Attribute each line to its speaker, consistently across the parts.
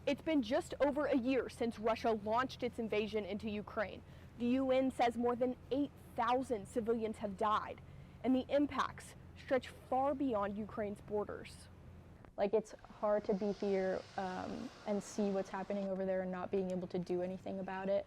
Speaker 1: It's been just over a year since Russia launched its invasion into Ukraine. The UN says more than 8,000 civilians have died, and the impacts stretch far beyond Ukraine's borders.
Speaker 2: Like, it's hard to be here and see what's happening over there and not being able to do anything about it.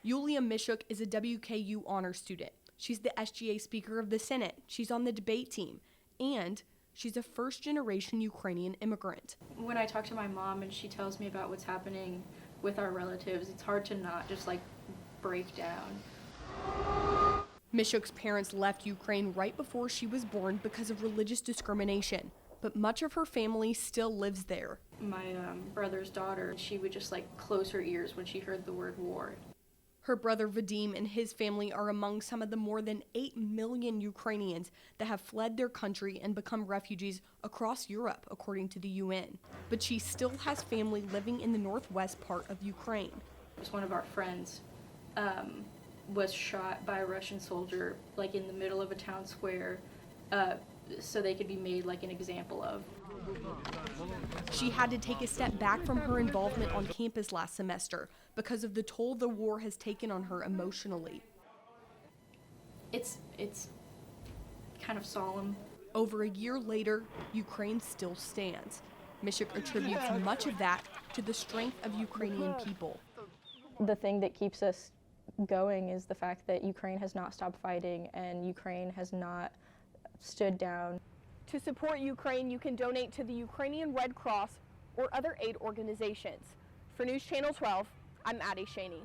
Speaker 1: Yulia Mishuk is a WKU honor student. She's the SGA Speaker of the Senate. She's on the debate team, and she's a first-generation Ukrainian immigrant.
Speaker 3: When I talk to my mom and she tells me about what's happening with our relatives, it's hard to not just break down.
Speaker 1: Mishuk's parents left Ukraine right before she was born because of religious discrimination, but much of her family still lives there.
Speaker 3: My brother's daughter, she would just close her ears when she heard the word war.
Speaker 1: Her brother Vadim and his family are among some of the more than 8 million Ukrainians that have fled their country and become refugees across Europe, according to the UN. But she still has family living in the northwest part of Ukraine.
Speaker 3: One of our friends was shot by a Russian soldier in the middle of a town square so they could be made an example of.
Speaker 1: She had to take a step back from her involvement on campus last semester because of the toll the war has taken on her emotionally.
Speaker 3: It's kind of solemn.
Speaker 1: Over a year later, Ukraine still stands. Mishuk attributes much of that to the strength of Ukrainian people.
Speaker 2: The thing that keeps us going is the fact that Ukraine has not stopped fighting and Ukraine has not stood down.
Speaker 1: To support Ukraine, you can donate to the Ukrainian Red Cross or other aid organizations. For News Channel 12, I'm Addie Shaney.